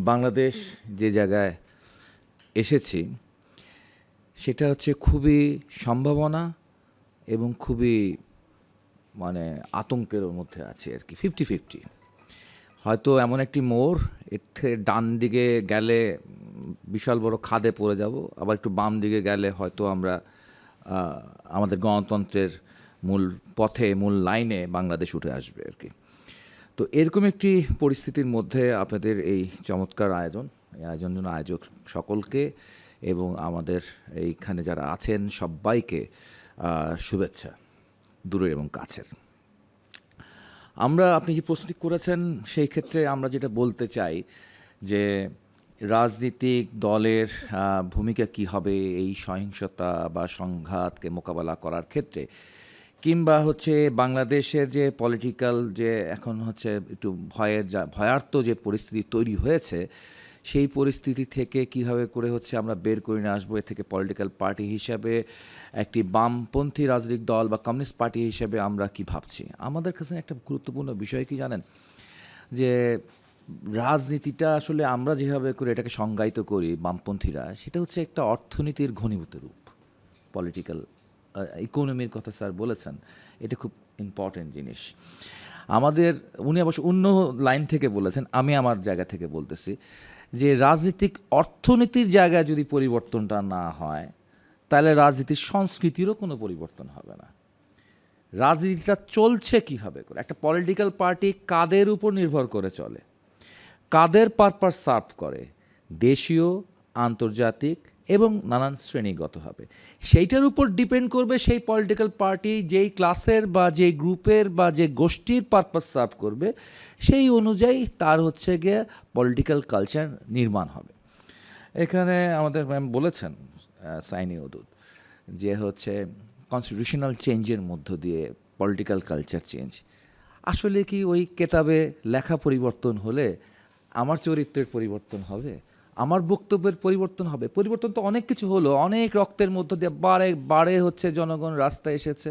বাংলাদেশ যে জায়গায় এসেছি সেটা হচ্ছে খুবই সম্ভাবনা এবং খুবই মানে আতঙ্কের মধ্যে আছে আর কি, 50-50। হয়তো এমন একটি মোড়, এর থেকে ডান দিকে গেলে বিশাল বড় খাদে পড়ে যাব, আবার একটু বাম দিকে গেলে হয়তো আমরা আমাদের গণতন্ত্রের মূল পথে, মূল লাইনে বাংলাদেশ উঠে আসবে আর কি। তো এরকম একটি পরিস্থিতির মধ্যে আপনাদের এই চমৎকার আয়োজন, এই আয়োজন জন্য আয়োজক সকলকে এবং আমাদের এইখানে যারা আছেন সবাইকে শুভেচ্ছা, দূরের এবং কাছের। আপনি যে প্রশ্নটি করেছেন সেই ক্ষেত্রে আমরা যেটা বলতে চাই যে রাজনৈতিক দলের ভূমিকা কী হবে এই সহিংসতা বা সংঘাতকে মোকাবেলা করার ক্ষেত্রে, কিংবা হচ্ছে বাংলাদেশের যে পলিটিক্যাল যে এখন হচ্ছে একটু ভয়ার্ত যে পরিস্থিতি তৈরি হয়েছে, সেই পরিস্থিতি থেকে কীভাবে করে হচ্ছে আমরা বের করে নিয়ে আসবো, এ থেকে পলিটিক্যাল পার্টি হিসাবে একটি বামপন্থী রাজনৈতিক দল বা কমিউনিস্ট পার্টি হিসেবে আমরা কি ভাবছি। আমাদের কাছে একটা গুরুত্বপূর্ণ বিষয় কি জানেন, যে রাজনীতিটা আসলে আমরা যেভাবে করে এটাকে সংজ্ঞায়িত করি বামপন্থীরা, সেটা হচ্ছে একটা অর্থনীতির ঘনীভূত রূপ। পলিটিক্যাল ইকোনমির কথা স্যার বলেছেন, এটা খুব ইম্পর্টেন্ট জিনিস। উনি অবশ্য অন্য লাইন থেকে বলেছেন, আমি আমার জায়গা থেকে বলতেছি যে রাজনীতিক অর্থনীতির জায়গায় যদি পরিবর্তনটা না হয়, তাহলে রাজনীতির সংস্কৃতিরও কোনো পরিবর্তন হবে না। রাজনীতিটা চলছে কীভাবে করে, একটা পলিটিক্যাল পার্টি কাদের উপর নির্ভর করে চলে, কাদের পারপাস সার্ভ করে, দেশীয়, আন্তর্জাতিক এবং নানান শ্রেণীগতভাবে, সেইটার উপর ডিপেন্ড করবে সেই পলিটিক্যাল পার্টি যেই ক্লাসের বা যেই গ্রুপের বা যে গোষ্ঠীর পারপাস সার্ভ করবে, সেই অনুযায়ী তার হচ্ছে গিয়ে পলিটিক্যাল কালচার নির্মাণ হবে। এখানে আমাদের ম্যাম বলেছেন সাইনি ওদুদ যে হচ্ছে কনস্টিটিউশনাল চেঞ্জের মধ্য দিয়ে পলিটিক্যাল কালচার চেঞ্জ। আসলে কি ওই কেতাবে লেখা পরিবর্তন হলে আমার চরিত্রের পরিবর্তন হবে, আমার বক্তব্যের পরিবর্তন হবে? পরিবর্তন তো অনেক কিছু হলো, অনেক রক্তের মধ্য দিয়ে বারে বারে হচ্ছে জনগণ রাস্তায় এসেছে,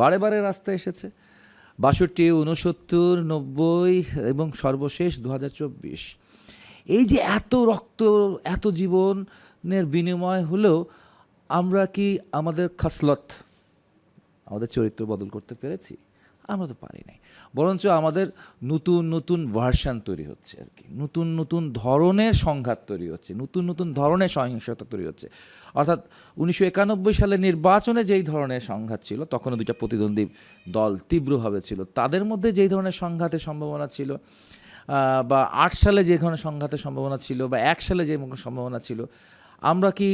বারে বারে রাস্তায় এসেছে, 62, 69, 90 এবং সর্বশেষ 2024। এই যে এত রক্ত, এত জীবনের বিনিময় হলেও আমরা কি আমাদের খাসলত, আমাদের চরিত্র বদল করতে পেরেছি? আমরা তো পারি নাই। বরঞ্চ আমাদের নতুন নতুন ভার্সান তৈরি হচ্ছে আর কি, নতুন নতুন ধরনের সংঘাত তৈরি হচ্ছে, নতুন নতুন ধরনের সহিংসতা তৈরি হচ্ছে। অর্থাৎ 1991 সালে নির্বাচনে যেই ধরনের সংঘাত ছিল, তখনও দুইটা প্রতিদ্বন্দ্বী দল তীব্রভাবে ছিল, তাদের মধ্যে যেই ধরনের সংঘাতের সম্ভাবনা ছিল, বা 8 সালে যে ধরনের সংঘাতের সম্ভাবনা ছিল, বা 1 সালে যে সম্ভাবনা ছিল, আমরা কি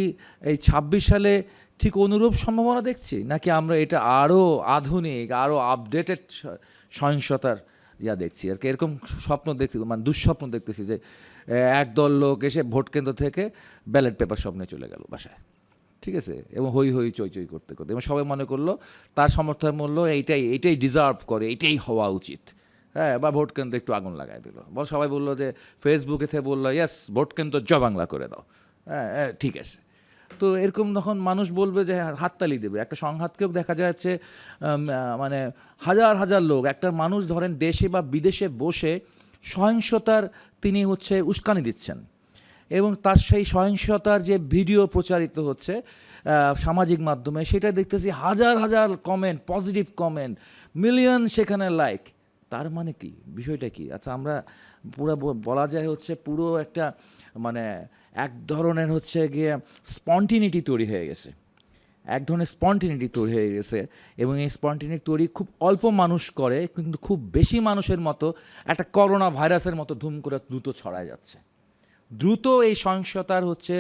এই 26 সালে ঠিক অনুরূপ সম্ভাবনা দেখছি, নাকি আমরা এটা আরও আধুনিক, আরও আপডেটেড সহিংসতার দেখছি আর কি? এরকম স্বপ্ন দেখছি, মানে দুঃস্বপ্ন দেখতেছি যে একদল লোক এসে ভোট কেন্দ্র থেকে ব্যালট পেপার সব নিয়ে চলে গেল বাসায়, ঠিক আছে, এবং হই হই চই চই করতে করতে, এবং সবাই মনে করলো তার সমর্থন মূল্য এইটাই ডিজার্ভ করে, এইটাই হওয়া উচিত। হ্যাঁ, বা ভোট কেন্দ্রে একটু আগুন লাগাই দিল, সবাই বললো যে ফেসবুকে থেকে বললো ইয়েস ভোট কেন্দ্র জবাংলা করে দাও, হ্যাঁ ঠিক আছে। তো এরকম তখন মানুষ বলবে যে হাততালি দেবে। একটা সংঘাতকেও দেখা যাচ্ছে মানে হাজার হাজার লোক, একটা মানুষ ধরেন দেশে বা বিদেশে বসে সহিংসতার তিনি হচ্ছে উস্কানি দিচ্ছেন, এবং তার সেই সহিংসতার যে ভিডিও প্রচারিত হচ্ছে সামাজিক মাধ্যমে, সেটা দেখতেছি হাজার হাজার কমেন্ট, পজিটিভ কমেন্ট, মিলিয়ন সেখানে লাইক। তার মানে কি, বিষয়টা কি? আচ্ছা, আমরা পুরো বলা যায় হচ্ছে পুরো একটা মানে এক ধরনের হচ্ছে গিয়ে স্পন্টিনিটি তৈরি হয়ে গেছে, এক ধরনের স্পন্টিনিটি তৈরি হয়ে গেছে, এবং এই স্পন্টিনিটি তৈরি খুব অল্প মানুষ করে, কিন্তু খুব বেশি মানুষের মতো একটা করোনা ভাইরাসের মতো ধুম করে দ্রুত ছড়ায় যাচ্ছে। দ্রুত এই সহিংসতার হচ্ছে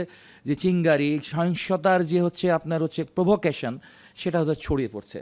যে চিঙ্গারি, সহিংসতার যে হচ্ছে আপনার হচ্ছে প্রভোকেশন, সেটা হচ্ছে ছড়িয়ে পড়ছে।